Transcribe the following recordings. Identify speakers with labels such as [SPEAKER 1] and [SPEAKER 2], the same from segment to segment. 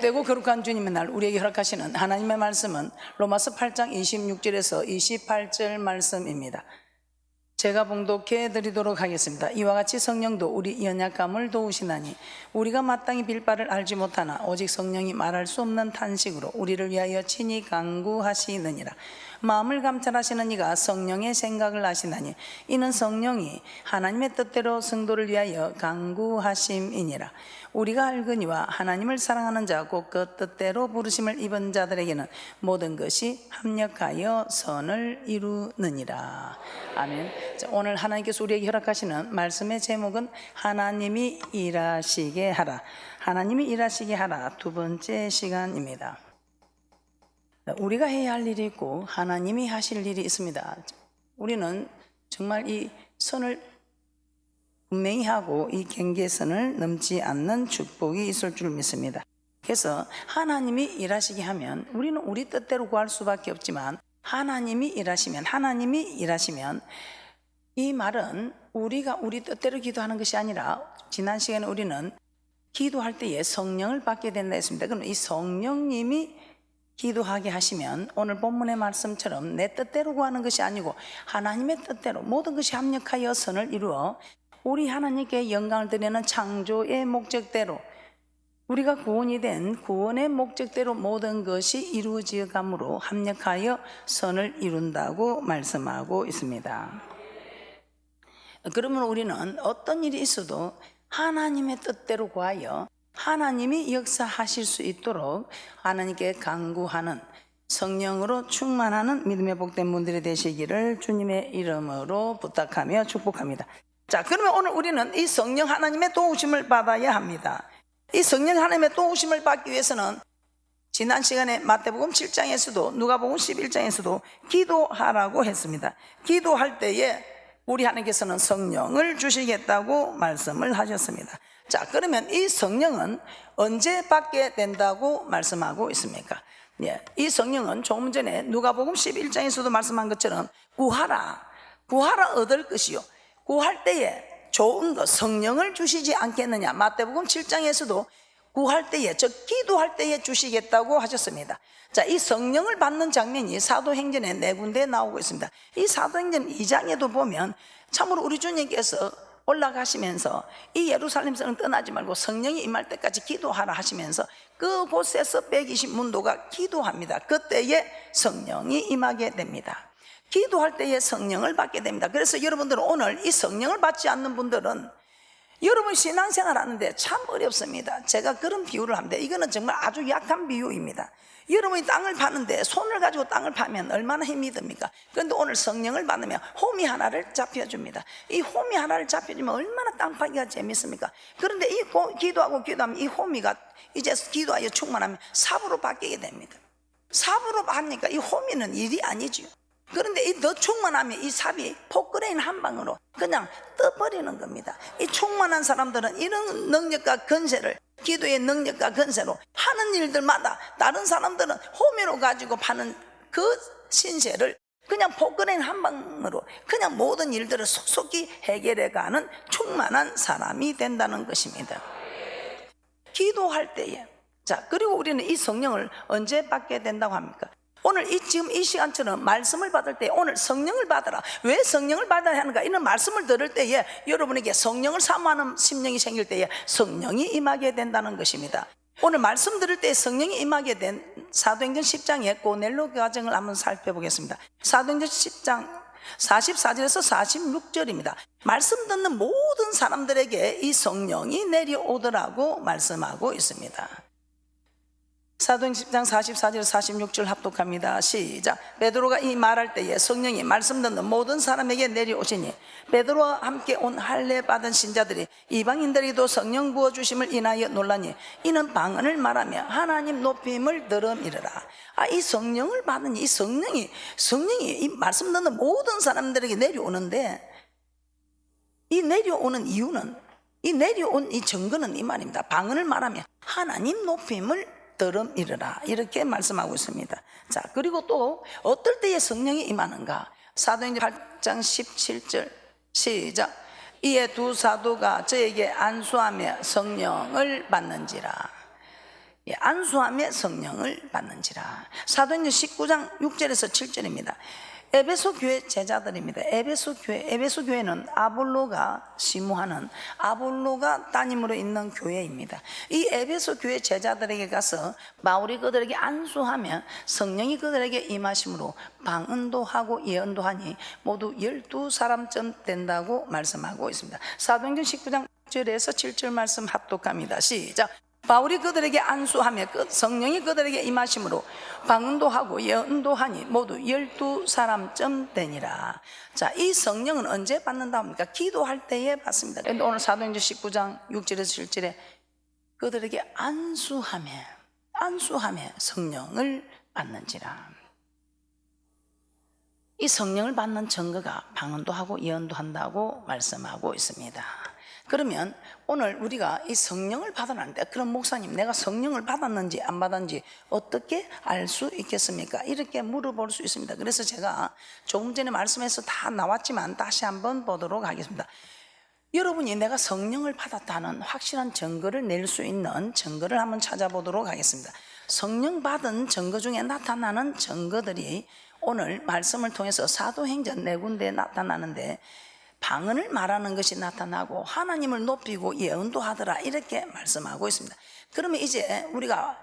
[SPEAKER 1] 복되고 거룩한 주님의 날 우리에게 허락하시는 하나님의 말씀은 로마서 8장 26절에서 28절 말씀입니다. 제가 봉독해 드리도록 하겠습니다. 이와 같이 성령도 우리 연약함을 도우시나니 우리가 마땅히 빌 바를 알지 못하나 오직 성령이 말할 수 없는 탄식으로 우리를 위하여 친히 간구하시느니라. 마음을 감찰하시는 이가 성령의 생각을 아시나니 이는 성령이 하나님의 뜻대로 성도를 위하여 간구하심이니라. 우리가 알거니와 하나님을 사랑하는 자 곧 그 뜻대로 부르심을 입은 자들에게는 모든 것이 합력하여 선을 이루느니라. 아멘. 자, 오늘 하나님께서 우리에게 허락하시는 말씀의 제목은 하나님이 일하시게 하라. 하나님이 일하시게 하라. 두 번째 시간입니다. 우리가 해야 할 일이 있고 하나님이 하실 일이 있습니다. 우리는 정말 이 선을 분명히 하고 이 경계선을 넘지 않는 축복이 있을 줄 믿습니다. 그래서 하나님이 일하시게 하면 우리는 우리 뜻대로 구할 수밖에 없지만 하나님이 일하시면 이 말은 우리가 우리 뜻대로 기도하는 것이 아니라 지난 시간에 우리는 기도할 때에 성령을 받게 된다 했습니다. 그럼 이 성령님이 기도하게 하시면 오늘 본문의 말씀처럼 내 뜻대로 구하는 것이 아니고 하나님의 뜻대로 모든 것이 합력하여 선을 이루어 우리 하나님께 영광을 드리는 창조의 목적대로 우리가 구원이 된 구원의 목적대로 모든 것이 이루어져 가므로 합력하여 선을 이룬다고 말씀하고 있습니다. 그러면 우리는 어떤 일이 있어도 하나님의 뜻대로 구하여 하나님이 역사하실 수 있도록 하나님께 간구하는 성령으로 충만하는 믿음의 복된 분들이 되시기를 주님의 이름으로 부탁하며 축복합니다. 자, 그러면 오늘 우리는 이 성령 하나님의 도우심을 받아야 합니다. 이 성령 하나님의 도우심을 받기 위해서는 지난 시간에 마태복음 7장에서도 누가복음 11장에서도 기도하라고 했습니다. 기도할 때에 우리 하나님께서는 성령을 주시겠다고 말씀을 하셨습니다. 자, 그러면 이 성령은 언제 받게 된다고 말씀하고 있습니까? 예, 이 성령은 조금 전에 누가복음 11장에서도 말씀한 것처럼 구하라 얻을 것이요 구할 때에 좋은 것 성령을 주시지 않겠느냐. 마태복음 7장에서도 구할 때에 즉 기도할 때에 주시겠다고 하셨습니다. 자, 이 성령을 받는 장면이 사도행전에 4군데 나오고 있습니다. 이 사도행전 2장에도 보면 참으로 우리 주님께서 올라가시면서 이 예루살렘성을 떠나지 말고 성령이 임할 때까지 기도하라 하시면서 그곳에서 120문도가 기도합니다. 그때에 성령이 임하게 됩니다. 기도할 때에 성령을 받게 됩니다. 그래서 여러분들은 오늘 이 성령을 받지 않는 분들은 여러분 신앙생활 하는데 참 어렵습니다. 제가 그런 비유를 합니다. 이거는 정말 아주 약한 비유입니다. 여러분이 땅을 파는데 손을 가지고 땅을 파면 얼마나 힘이 듭니까? 그런데 오늘 성령을 받으면 호미 하나를 잡혀줍니다. 이 호미 하나를 잡혀주면 얼마나 땅 파기가 재밌습니까? 그런데 이 기도하면 이 호미가 이제 기도하여 충만하면 삽으로 바뀌게 됩니다. 삽으로 하니까 이 호미는 일이 아니죠. 그런데 이 더 충만하면 이 삽이 포크레인 한 방으로 그냥 떠버리는 겁니다. 이 충만한 사람들은 이런 능력과 건세를 기도의 능력과 건세로 하는 일들마다 다른 사람들은 호미로 가지고 파는 그 신세를 그냥 포크레인 한 방으로 그냥 모든 일들을 속속히 해결해가는 충만한 사람이 된다는 것입니다. 기도할 때에 자, 그리고 우리는 이 성령을 언제 받게 된다고 합니까? 오늘 지금 이 시간처럼 말씀을 받을 때 오늘 성령을 받아라. 왜 성령을 받아야 하는가? 이런 말씀을 들을 때에 여러분에게 성령을 사모하는 심령이 생길 때에 성령이 임하게 된다는 것입니다. 오늘 말씀 들을 때 성령이 임하게 된 사도행전 10장의 고넬로 과정을 한번 살펴보겠습니다. 사도행전 10장 44절에서 46절입니다. 말씀 듣는 모든 사람들에게 이 성령이 내려오더라고 말씀하고 있습니다. 사도행전 10장 44절 46절 합독합니다. 시작. 베드로가 이 말할 때에 성령이 말씀 듣는 모든 사람에게 내려오시니 베드로와 함께 온 할례 받은 신자들이 이방인들에게도 성령 부어주심을 인하여 놀라니 이는 방언을 말하며 하나님 높임을 들음이르라. 이 성령을 받은 이 성령이 이 말씀 듣는 모든 사람들에게 내려오는데 이 내려오는 이유는 이 내려온 이 증거는 이 말입니다. 방언을 말하며 하나님 높임을 들음이르라 이렇게 말씀하고 있습니다. 자, 그리고 또 어떨 때에 성령이 임하는가? 사도행전 8장 17절 시작. 이에 두 사도가 저에게 안수하며 성령을 받는지라. 안수함에 성령을 받는지라. 사도행전 19장 6절에서 7절입니다. 에베소 교회 제자들입니다. 에베소 교회는 아볼로가 시무하는, 아볼로가 따님으로 있는 교회입니다. 이 에베소 교회 제자들에게 가서 바울이 그들에게 안수하며 성령이 그들에게 임하심으로 방언도 하고 예언도 하니 모두 12사람쯤 된다고 말씀하고 있습니다. 사도행전 19장 6절에서 7절 말씀 합독합니다. 시작. 바울이 그들에게 안수하며 성령이 그들에게 임하심으로 방언도 하고 예언도 하니 모두 12사람쯤 되니라. 자, 이 성령은 언제 받는다 합니까? 기도할 때에 받습니다. 그런데 오늘 사도행전 19장 6절에서 7절에 그들에게 안수하며 성령을 받는지라. 이 성령을 받는 증거가 방언도 하고 예언도 한다고 말씀하고 있습니다. 그러면 오늘 우리가 이 성령을 받았는데, 그럼 목사님 내가 성령을 받았는지 안 받았는지 어떻게 알 수 있겠습니까? 이렇게 물어볼 수 있습니다. 그래서 제가 조금 전에 말씀해서 다 나왔지만 다시 한번 보도록 하겠습니다. 여러분이 내가 성령을 받았다는 확실한 증거를 낼 수 있는 증거를 한번 찾아보도록 하겠습니다. 성령 받은 증거 중에 나타나는 증거들이 오늘 말씀을 통해서 사도행전 4군데에 나타나는데, 방언을 말하는 것이 나타나고 하나님을 높이고 예언도 하더라, 이렇게 말씀하고 있습니다. 그러면 이제 우리가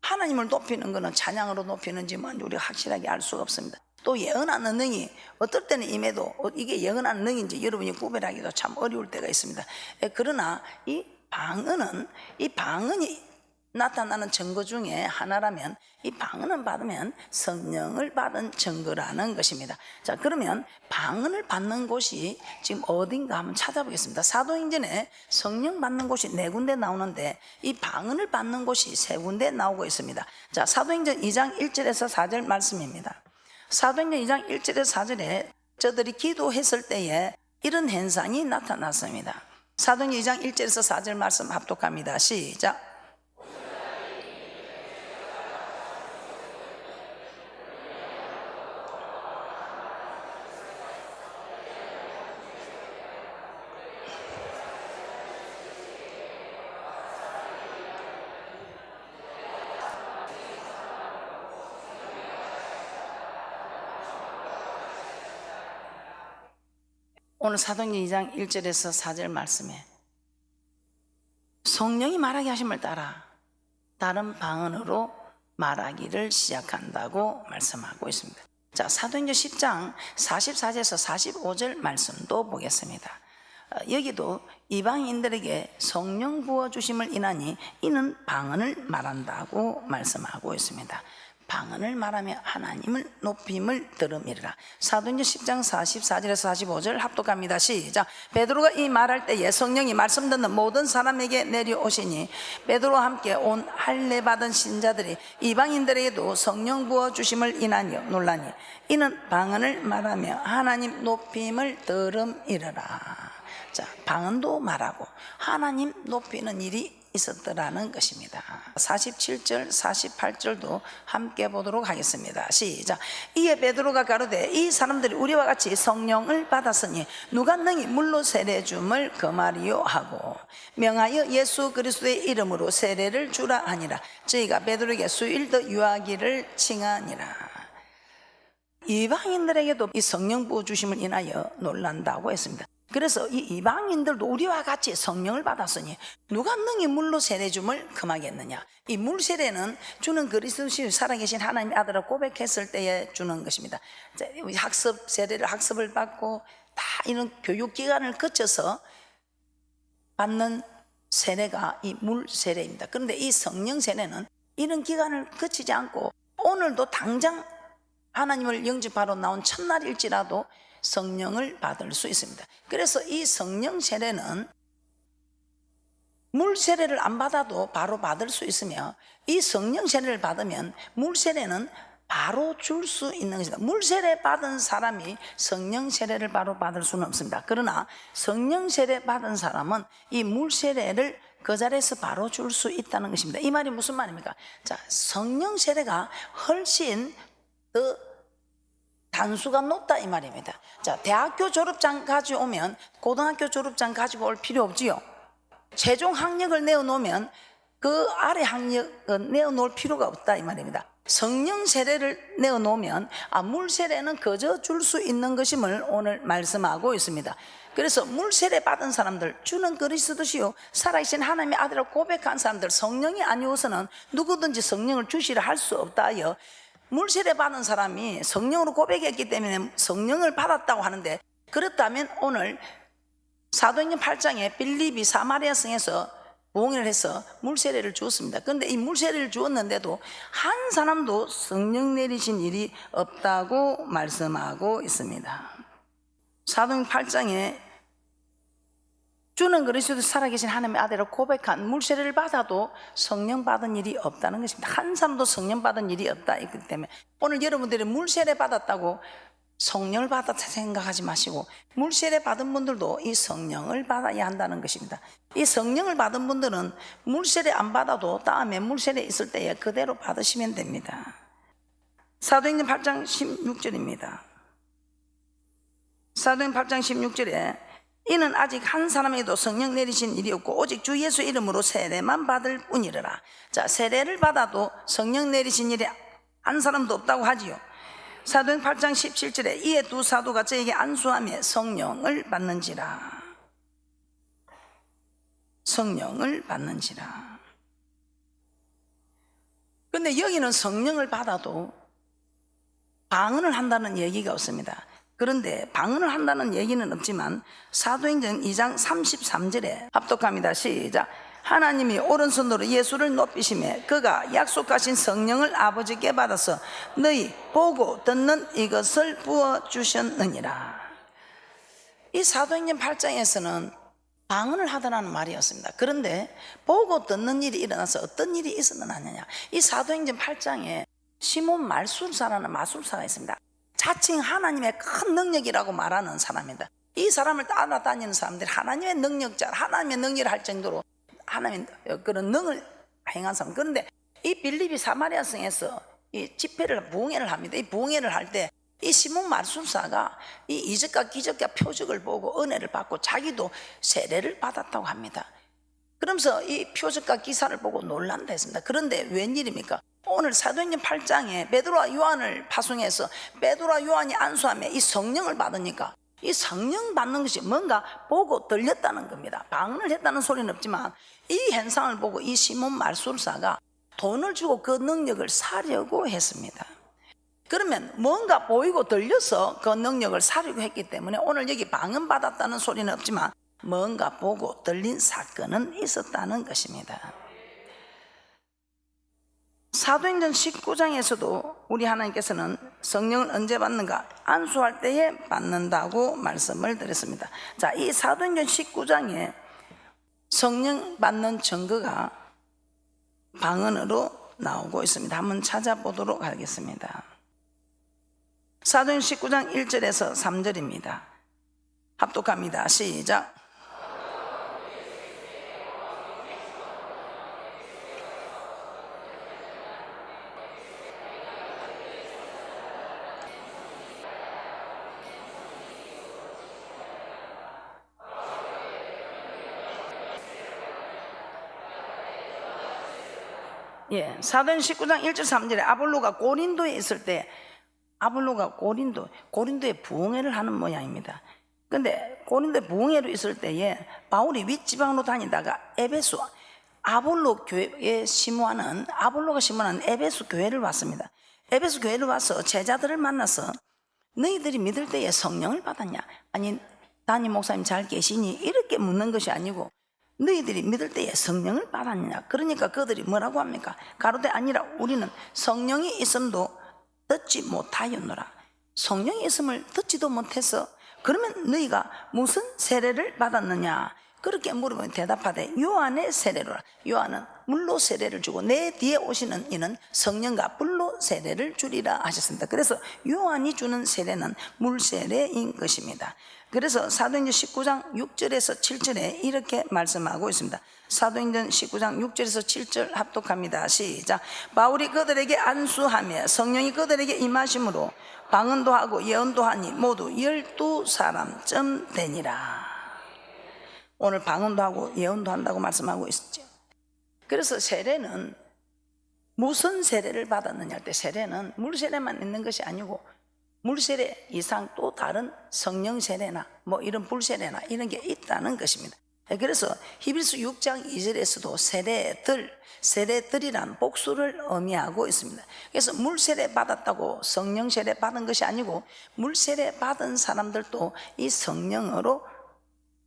[SPEAKER 1] 하나님을 높이는 것은 찬양으로 높이는지 뭔지 우리가 확실하게 알 수가 없습니다. 또 예언하는 능이 어떨 때는 임해도 이게 예언하는 능인지 여러분이 구별하기도 참 어려울 때가 있습니다. 그러나 이 방언이 나타나는 증거 중에 하나라면 이 방언을 받으면 성령을 받은 증거라는 것입니다. 자, 그러면 방언을 받는 곳이 지금 어딘가 한번 찾아보겠습니다. 사도행전에 성령 받는 곳이 4군데 나오는데 이 방언을 받는 곳이 3군데 나오고 있습니다. 자, 사도행전 2장 1절에서 4절 말씀입니다. 사도행전 2장 1절에서 4절에 저들이 기도했을 때에 이런 현상이 나타났습니다. 사도행전 2장 1절에서 4절 말씀 합독합니다. 시작. 오늘 사도행전 2장 1절에서 4절 말씀에 성령이 말하게 하심을 따라 다른 방언으로 말하기를 시작한다고 말씀하고 있습니다. 자, 사도행전 10장 44절에서 45절 말씀도 보겠습니다. 여기도 이방인들에게 성령 부어주심을 인하니 이는 방언을 말한다고 말씀하고 있습니다. 방언을 말하며 하나님을 높임을 들음이라. 사도행전 10장 44절에서 45절 합독합니다. 시작. 베드로가 이 말할 때에 성령이 말씀 듣는 모든 사람에게 내려오시니 베드로와 함께 온 할례 받은 신자들이 이방인들에게도 성령 부어주심을 인하여 놀라니 이는 방언을 말하며 하나님 높임을 들음이라. 자, 방언도 말하고 하나님 높이는 일이 있었더라는 것입니다. 47절 48절도 함께 보도록 하겠습니다. 시작. 이에 베드로가 가로되 이 사람들이 우리와 같이 성령을 받았으니 누가 능히 물로 세례 줌을 금하리요 하고 명하여 예수 그리스도의 이름으로 세례를 주라 하니라. 저희가 베드로에게 수일 더 유하기를 칭하니라. 이방인들에게도 이 성령 부어주심을 인하여 놀란다고 했습니다. 그래서 이 이방인들도 우리와 같이 성령을 받았으니 누가 능히 물로 세례줌을 금하겠느냐. 이 물 세례는 주는 그리스도시 살아계신 하나님의 아들을 고백했을 때에 주는 것입니다. 학습을 받고 다 이런 교육기관을 거쳐서 받는 세례가 이 물 세례입니다. 그런데 이 성령 세례는 이런 기간을 거치지 않고 오늘도 당장 하나님을 영접하러 나온 첫날일지라도 성령을 받을 수 있습니다. 그래서 이 성령 세례는 물 세례를 안 받아도 바로 받을 수 있으며 이 성령 세례를 받으면 물 세례는 바로 줄 수 있는 것입니다. 물 세례 받은 사람이 성령 세례를 바로 받을 수는 없습니다. 그러나 성령 세례 받은 사람은 이 물 세례를 그 자리에서 바로 줄 수 있다는 것입니다. 이 말이 무슨 말입니까? 자, 성령 세례가 훨씬 더 단수가 높다 이 말입니다. 자, 대학교 졸업장 가져오면 고등학교 졸업장 가지고 올 필요 없지요. 최종 학력을 내어놓으면 그 아래 학력은 내어놓을 필요가 없다 이 말입니다. 성령 세례를 내어놓으면 물 세례는 거저 줄 수 있는 것임을 오늘 말씀하고 있습니다. 그래서 물 세례 받은 사람들, 주는 그리스도시요 살아계신 하나님의 아들을 고백한 사람들, 성령이 아니어서는 누구든지 성령을 주시라 할 수 없다 하여 물 세례 받은 사람이 성령으로 고백했기 때문에 성령을 받았다고 하는데, 그렇다면 오늘 사도행전 8장에 빌립이 사마리아 성에서 부흥을 해서 물세례를 주었습니다. 그런데 이 물세례를 주었는데도 한 사람도 성령 내리신 일이 없다고 말씀하고 있습니다. 사도행전 8장에 주는 그리스도 살아계신 하나님의 아들을 고백한 물세례를 받아도 성령 받은 일이 없다는 것입니다. 한 사람도 성령 받은 일이 없다 있기 때문에 오늘 여러분들이 물세례 받았다고 성령을 받았다 생각하지 마시고, 물세례 받은 분들도 이 성령을 받아야 한다는 것입니다. 이 성령을 받은 분들은 물세례 안 받아도 다음에 물세례 있을 때에 그대로 받으시면 됩니다. 사도행전 8장 16절입니다. 사도행전 8장 16절에 이는 아직 한 사람에게도 성령 내리신 일이 없고 오직 주 예수 이름으로 세례만 받을 뿐이라. 자, 세례를 받아도 성령 내리신 일이 한 사람도 없다고 하지요. 사도행전 8장 17절에 이에 두 사도가 저에게 안수하며 성령을 받는지라. 성령을 받는지라. 그런데 여기는 성령을 받아도 방언을 한다는 얘기가 없습니다. 그런데 방언을 한다는 얘기는 없지만 사도행전 2장 33절에 합독합니다. 시작. 하나님이 오른손으로 예수를 높이시매 그가 약속하신 성령을 아버지께 받아서 너희 보고 듣는 이것을 부어주셨느니라. 이 사도행전 8장에서는 방언을 하더라는 말이었습니다. 그런데 보고 듣는 일이 일어나서 어떤 일이 있었느냐, 이 사도행전 8장에 시몬 말술사라는 마술사가 있습니다. 자칭 하나님의 큰 능력이라고 말하는 사람입니다. 이 사람을 따라다니는 사람들이 하나님의 능력자, 하나님의 능력을 할 정도로 하나님의 그런 능을 행한 사람. 그런데 이 빌립이 사마리아 성에서 이 집회를 부흥회를 합니다. 이 부흥회를 할 때 이 시몬 마술사가 이 이적과 기적과 표적을 보고 은혜를 받고 자기도 세례를 받았다고 합니다. 그러면서 이 표적과 기사를 보고 놀란다 했습니다. 그런데 웬일입니까? 오늘 사도행전 8장에 베드로와 요한을 파송해서 베드로와 요한이 안수하며 이 성령을 받으니까 이 성령 받는 것이 뭔가 보고 들렸다는 겁니다. 방언을 했다는 소리는 없지만 이 현상을 보고 이 시몬 말술사가 돈을 주고 그 능력을 사려고 했습니다. 그러면 뭔가 보이고 들려서 그 능력을 사려고 했기 때문에 오늘 여기 방언 받았다는 소리는 없지만 뭔가 보고 들린 사건은 있었다는 것입니다. 사도행전 19장에서도 우리 하나님께서는 성령을 언제 받는가? 안수할 때에 받는다고 말씀을 드렸습니다. 자, 이 사도행전 19장에 성령 받는 증거가 방언으로 나오고 있습니다. 한번 찾아보도록 하겠습니다. 사도행전 19장 1절에서 3절입니다. 합독합니다. 시작. 예, 사도행전 19장 1절 3절에 아볼로가 고린도에 있을 때 아볼로가 고린도에 부흥회를 하는 모양입니다. 근데 고린도에 부흥회로 있을 때에 바울이 윗지방으로 다니다가 에베소 아볼로 교회에 아볼로가 심무하는 에베소 교회를 왔습니다. 에베소 교회를 와서 제자들을 만나서 너희들이 믿을 때에 성령을 받았냐? 아니 담임 목사님 잘 계시니? 이렇게 묻는 것이 아니고 너희들이 믿을 때에 성령을 받았느냐? 그러니까 그들이 뭐라고 합니까? 가로되 아니라 우리는 성령이 있음도 듣지 못하였노라. 성령이 있음을 듣지도 못해서 그러면 너희가 무슨 세례를 받았느냐? 그렇게 물으면 대답하되 요한의 세례로라. 요한은 물로 세례를 주고 내 뒤에 오시는 이는 성령과 불로 세례를 주리라 하셨습니다. 그래서 요한이 주는 세례는 물 세례인 것입니다. 그래서 사도행전 19장 6절에서 7절에 이렇게 말씀하고 있습니다. 사도행전 19장 6절에서 7절 합독합니다. 시작. 바울이 그들에게 안수하며 성령이 그들에게 임하심으로 방언도 하고 예언도 하니 모두 12사람쯤 되니라. 오늘 방언도 하고 예언도 한다고 말씀하고 있었죠. 그래서 세례는 무슨 세례를 받았느냐 할 때 세례는 물 세례만 있는 것이 아니고 물 세례 이상 또 다른 성령 세례나 뭐 이런 불 세례나 이런 게 있다는 것입니다. 그래서 히브리서 6장 2절에서도 세례들이란 복수를 의미하고 있습니다. 그래서 물 세례 받았다고 성령 세례 받은 것이 아니고 물 세례 받은 사람들도 이 성령으로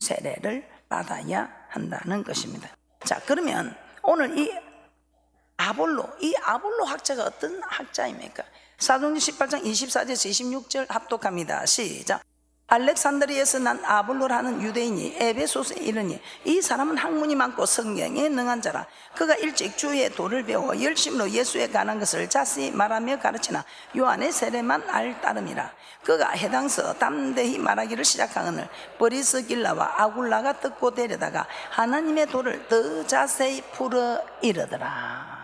[SPEAKER 1] 세례를 받아야 한다는 것입니다. 자, 그러면 오늘 이 아볼로 학자가 어떤 학자입니까? 사도행전 18장 24절에서 26절 합독합니다. 시작. 알렉산드리아에서 난 아볼로라는 유대인이 에베소서에 이르니 이 사람은 학문이 많고 성경에 능한 자라. 그가 일찍 주의 도를 배워 열심으로 예수에 관한 것을 자세히 말하며 가르치나 요한의 세례만 알 따름이라. 그가 해당서 담대히 말하기를 시작하거늘 브리스길라와 아굴라가 듣고 데려다가 하나님의 도를 더 자세히 풀어 이르더라.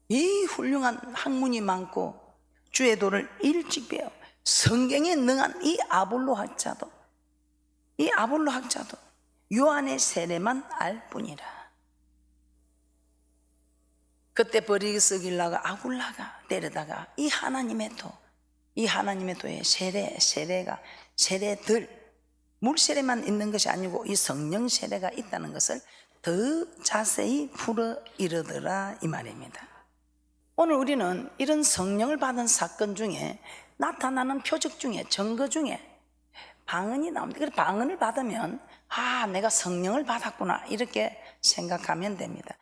[SPEAKER 1] 이 훌륭한 학문이 많고 주의 도를 일찍 배워 성경에 능한 이 아볼로 학자도 요한의 세례만 알 뿐이라. 그때 브리스길라가 아굴라가 데려다가 이 하나님의 도의 세례들 물 세례만 있는 것이 아니고 이 성령 세례가 있다는 것을 더 자세히 풀어 이르더라 이 말입니다. 오늘 우리는 이런 성령을 받은 사건 중에 나타나는 표적 중에 증거 중에 방언이 나옵니다. 그래서 방언을 받으면 내가 성령을 받았구나 이렇게 생각하면 됩니다.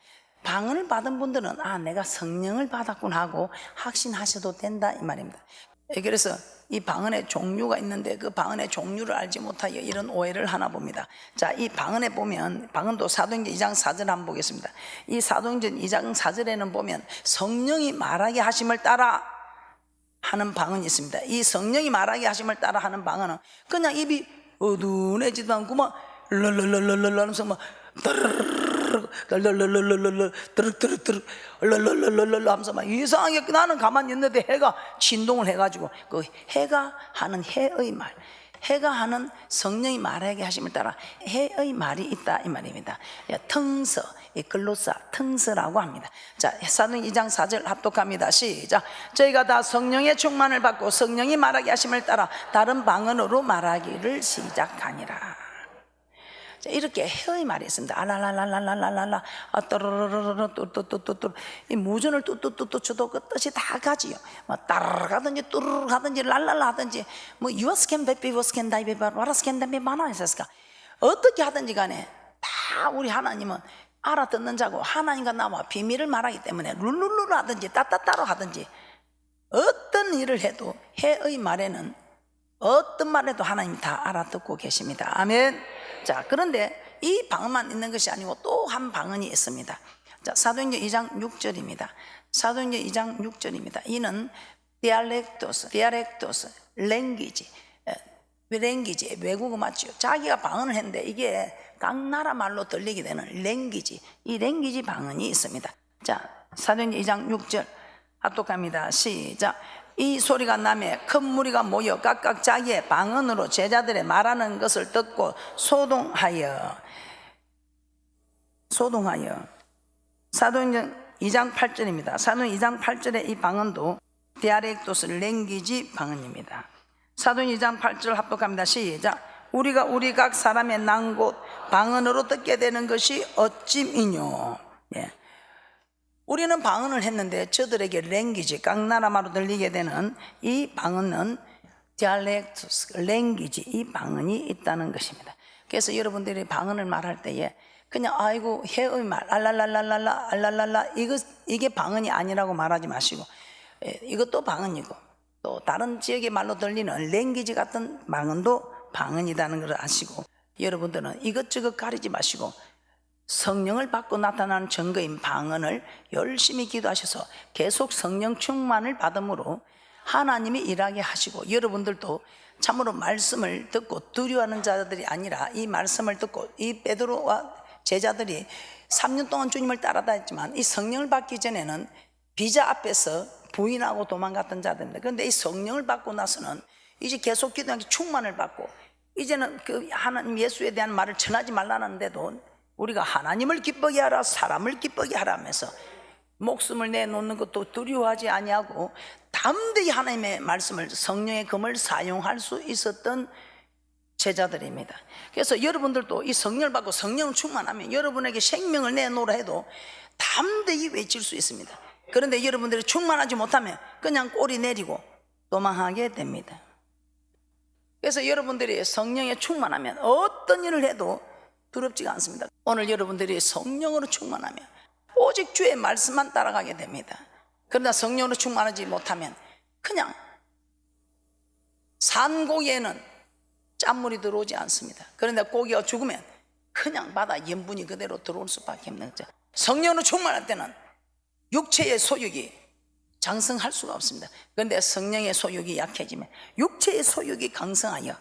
[SPEAKER 1] 방언을 받은 분들은 내가 성령을 받았구나 하고 확신하셔도 된다 이 말입니다. 그래서 이 방언의 종류가 있는데 그 방언의 종류를 알지 못하여 이런 오해를 하나 봅니다. 자, 이 방언에 보면 방언도 사도행전 2장 4절 한번 보겠습니다. 이 사도행전 2장 4절에는 보면 성령이 말하게 하심을 따라 하는 방언이 있습니다. 이 성령이 말하게 하심을 따라 하는 방언은 그냥 입이 어두운해지도 않고 막 랄랄랄랄랄 하면서 막 하면서 막 이상하게 나는 가만히 있는데 해가 진동을 해가지고 그 해가 하는 해가 하는 성령이 말하게 하심을 따라 해의 말이 있다 이 말입니다. 텅서, 글로사, 텅서라고 합니다. 자, 사도행전 2장 4절 합독합니다. 시작. 저희가 다 성령의 충만을 받고 성령이 말하게 하심을 따라 다른 방언으로 말하기를 시작하니라. 자, 이렇게 해의 말이 있습니다. 알랄랄랄랄랄랄라, 또르르르르, 이 무전을 뚜뚜뚜뚜 쳐도 그 뜻이 다 가지요. 뭐 따르르하든지 뚜르르하든지 랄랄라 하든지 뭐 유아스캔 베피 워스캔 다이베바 와라스캔 다이베 마나이사스까 어떻게 하든지 간에 다 우리 하나님은 알아듣는 자고 하나님과 나와 비밀을 말하기 때문에 룰룰루루 하든지 따따따로 하든지 어떤 일을 해도 해의 말에는 어떤 말에도 하나님이 다 알아듣고 계십니다. 아멘. 자, 그런데 이 방언만 있는 것이 아니고 또 한 방언이 있습니다. 자, 사도행전 2장 6절입니다. 사도행전 2장 6절입니다. 이는 디알렉토스, 랭귀지, 외국어 맞죠? 자기가 방언을 했는데 이게 각 나라 말로 들리게 되는 랭귀지, 이 랭귀지 방언이 있습니다. 자, 사도행전 2장 6절 합독합니다. 시작. 이 소리가 나매 큰 무리가 모여 각각 자기의 방언으로 제자들의 말하는 것을 듣고 소동하여 사도행전 2장 8절입니다. 사도행전 2장 8절의 이 방언도 디아렉토스 랭귀지 방언입니다. 사도행전 2장 8절 합독합니다. 시작. 우리가 우리 각 사람의 난 곳 방언으로 듣게 되는 것이 어찜이뇨. 우리는 방언을 했는데 저들에게 랭귀지, 각 나라 말로 들리게 되는 이 방언은 디알렉투스, 랭귀지, 이 방언이 있다는 것입니다. 그래서 여러분들이 방언을 말할 때에 그냥 아이고 해의 말, 알랄랄랄랄라, 알랄랄라 이게 방언이 아니라고 말하지 마시고 이것도 방언이고 또 다른 지역의 말로 들리는 랭귀지 같은 방언도 방언이라는 걸 아시고 여러분들은 이것저것 가리지 마시고 성령을 받고 나타나는 증거인 방언을 열심히 기도하셔서 계속 성령 충만을 받음으로 하나님이 일하게 하시고 여러분들도 참으로 말씀을 듣고 두려워하는 자들이 아니라 이 말씀을 듣고 이 베드로와 제자들이 3년 동안 주님을 따라다녔지만 이 성령을 받기 전에는 비자 앞에서 부인하고 도망갔던 자들입니다. 그런데 이 성령을 받고 나서는 이제 계속 기도하기 충만을 받고 이제는 그 하나님 예수에 대한 말을 전하지 말라는데도 우리가 하나님을 기쁘게 하라 사람을 기쁘게 하라 하면서 목숨을 내놓는 것도 두려워하지 아니하고 담대히 하나님의 말씀을 성령의 금을 사용할 수 있었던 제자들입니다. 그래서 여러분들도 이 성령을 받고 성령을 충만하면 여러분에게 생명을 내놓으라 해도 담대히 외칠 수 있습니다. 그런데 여러분들이 충만하지 못하면 그냥 꼬리 내리고 도망하게 됩니다. 그래서 여러분들이 성령에 충만하면 어떤 일을 해도 두렵지가 않습니다. 오늘 여러분들이 성령으로 충만하면 오직 주의 말씀만 따라가게 됩니다. 그러나 성령으로 충만하지 못하면 그냥 산 고기에는 짠물이 들어오지 않습니다. 그런데 고기가 죽으면 그냥 바다 염분이 그대로 들어올 수밖에 없는 거죠. 성령으로 충만할 때는 육체의 소욕이 장성할 수가 없습니다. 그런데 성령의 소욕이 약해지면 육체의 소욕이 강성하여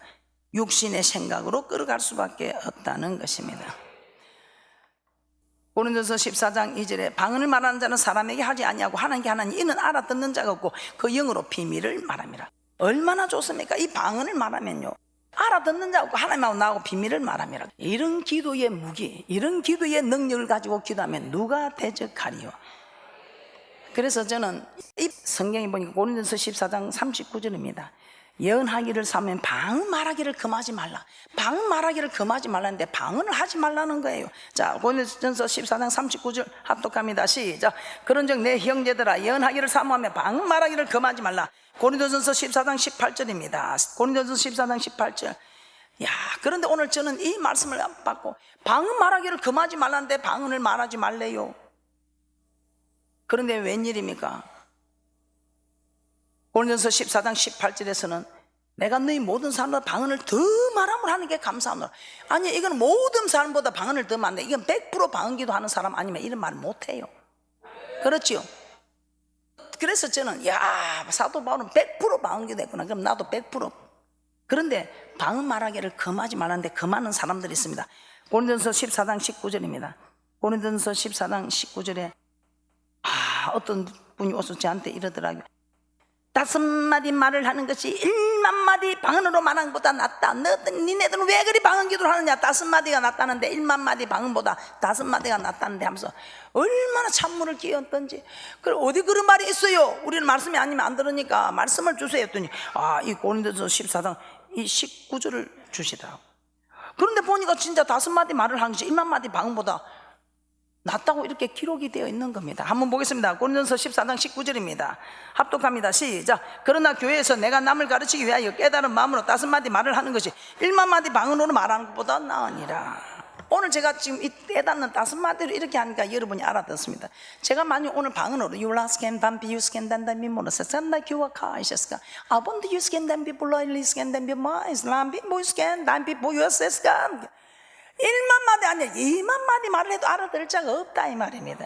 [SPEAKER 1] 육신의 생각으로 끌어갈 수밖에 없다는 것입니다. 고린도서 14장 2절에 방언을 말하는 자는 사람에게 하지 아니하고 하나님께 하나니 이는 알아듣는 자가 없고 그 영으로 비밀을 말합니다. 얼마나 좋습니까? 이 방언을 말하면요 알아듣는 자가 없고 하나님하고 나하고 비밀을 말합니다. 이런 기도의 무기, 이런 기도의 능력을 가지고 기도하면 누가 대적하리요? 그래서 저는 이 성경에 보니까 고린도서 14장 39절입니다. 예언하기를 사면 방언 말하기를 금하지 말라. 방언 말하기를 금하지 말라는데 방언을 하지 말라는 거예요. 자, 고린도전서 14장 39절 합독합니다. 시작. 그런즉 내 형제들아 예언하기를 사모하며 방언 말하기를 금하지 말라. 고린도전서 14장 18절입니다. 고린도전서 14장 18절. 야, 그런데 오늘 저는 이 말씀을 받고 방언 말하기를 금하지 말라는데 방언을 말하지 말래요. 그런데 웬일입니까? 고린도전서 14장 18절에서는 내가 너희 모든 사람보다 방언을 더 말함을 하는 게 감사하노라. 아니 이건 모든 사람보다 방언을 더 많네. 이건 100% 방언기도 하는 사람 아니면 이런 말 못해요. 그렇지요? 그래서 저는 야 사도 바울은 100% 방언기도 했구나. 그럼 나도 100%. 그런데 방언 말하기를 금하지 말았는데 금하는 사람들이 있습니다. 고린도전서 14장 19절입니다. 고린도전서 14장 19절에 어떤 분이 와서 저한테 이러더라고요. 5마디 말을 하는 것이 1만마디 방언으로 말하는 것보다 낫다. 니네들은 왜 그리 방언기도를 하느냐. 5마디가 낫다는데 1만마디 방언보다 5마디가 낫다는데 하면서 얼마나 찬물을 끼얹던지. 그래 어디 그런 말이 있어요? 우리는 말씀이 아니면 안 들으니까 말씀을 주세요 했더니 이 고린도전서 14장 이 19절을 주시더라고. 그런데 보니까 진짜 5마디 말을 하는 것이 1만마디 방언보다 낫다고 이렇게 기록이 되어 있는 겁니다. 한번 보겠습니다. 고린도전서 14장 19절입니다. 합독합니다. 시작. 그러나 교회에서 내가 남을 가르치기 위하여 깨달은 마음으로 5마디 말을 하는 것이 1만마디 방언으로 말하는 것보다 나으니라. 오늘 제가 지금 이 깨닫는 5마디로 이렇게 하니까 여러분이 알아듣습니다. 제가 만약 오늘 방언으로 유라스캔 반비 유스캔 단단비 모노스 산나 교와카 이셨을까 아본드 유스캔 단비 볼라일리 스캔 단비 마이스 람비 모이스캔 단비 보유스스까 1만마디 아니라 2만마디 말을 해도 알아들을 자가 없다 이 말입니다.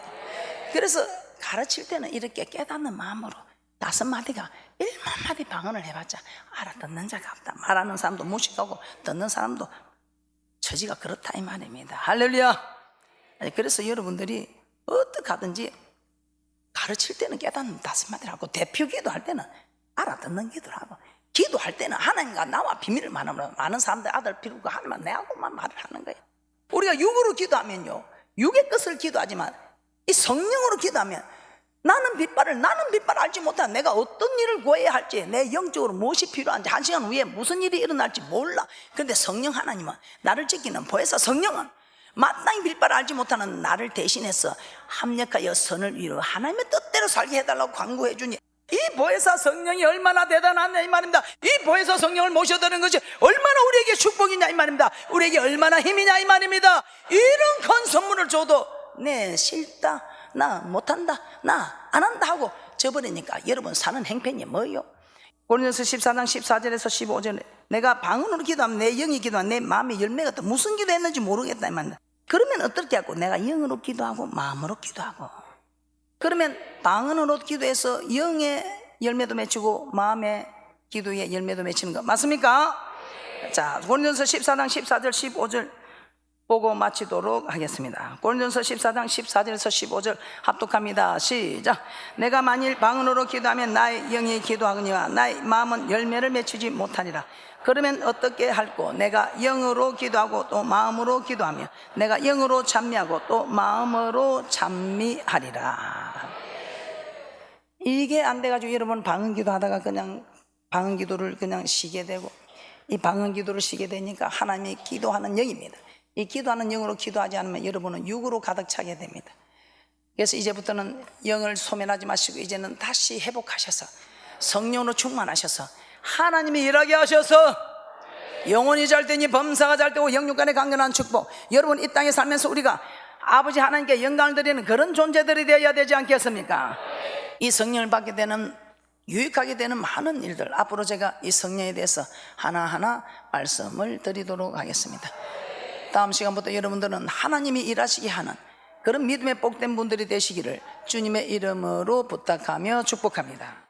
[SPEAKER 1] 그래서 가르칠 때는 이렇게 깨닫는 마음으로 5마디가 1만마디 방언을 해봤자 알아듣는 자가 없다. 말하는 사람도 무식하고 듣는 사람도 처지가 그렇다 이 말입니다. 할렐루야. 그래서 여러분들이 어떻게 하든지 가르칠 때는 깨닫는 5마디를 하고 대표 기도할 때는 알아듣는 기도를 하고 기도할 때는 하나님과 나와 비밀을 말하면 많은 사람들 아들 필요가 하나님만 내하고만 말을 하는 거예요. 우리가 육으로 기도하면요 육의 것을 기도하지만 이 성령으로 기도하면 나는 빛발을 알지 못한 내가 어떤 일을 구해야 할지 내 영적으로 무엇이 필요한지 1시간 후에 무슨 일이 일어날지 몰라. 그런데 성령 하나님은 나를 지키는 보혜사 성령은 마땅히 빛발을 알지 못하는 나를 대신해서 합력하여 선을 이루어 하나님의 뜻대로 살게 해달라고 간구해 주니 이 보혜사 성령이 얼마나 대단하냐 이 말입니다. 이 보혜사 성령을 모셔드는 것이 얼마나 우리에게 축복이냐 이 말입니다. 우리에게 얼마나 힘이냐 이 말입니다. 이런 큰 선물을 줘도 네 싫다 나 못한다 나 안 한다 하고 져버리니까 여러분 사는 행편이 뭐예요? 고린도서 14장 14절에서 15절에 내가 방언으로 기도하면 내 영이 기도하면 내 마음의 열매가 또 무슨 기도했는지 모르겠다 이 말입니다. 그러면 어떻게 하고 내가 영으로 기도하고 마음으로 기도하고 그러면 방언으로 기도해서 영의 열매도 맺히고 마음의 기도의 열매도 맺히는 거 맞습니까? 자 고린도서 14장 14절 15절 보고 마치도록 하겠습니다. 고린도전서 14장 14절에서 15절 합독합니다. 시작. 내가 만일 방언으로 기도하면 나의 영이 기도하거니와 나의 마음은 열매를 맺히지 못하리라. 그러면 어떻게 할꼬? 내가 영으로 기도하고 또 마음으로 기도하며 내가 영으로 찬미하고 또 마음으로 찬미하리라. 이게 안 돼가지고 여러분 방언 기도하다가 그냥 방언 기도를 그냥 쉬게 되고, 이 방언 기도를 쉬게 되니까 하나님이 기도하는 영입니다. 이 기도하는 영으로 기도하지 않으면 여러분은 육으로 가득 차게 됩니다. 그래서 이제부터는 영을 소멸하지 마시고 이제는 다시 회복하셔서 성령으로 충만하셔서 하나님이 일하게 하셔서 영혼이 잘 되니 범사가 잘 되고 영육간의 강건한 축복, 여러분 이 땅에 살면서 우리가 아버지 하나님께 영광을 드리는 그런 존재들이 되어야 되지 않겠습니까? 이 성령을 받게 되는, 유익하게 되는 많은 일들, 앞으로 제가 이 성령에 대해서 하나하나 말씀을 드리도록 하겠습니다. 다음 시간부터 여러분들은 하나님이 일하시게 하는 그런 믿음의 복된 분들이 되시기를 주님의 이름으로 부탁하며 축복합니다.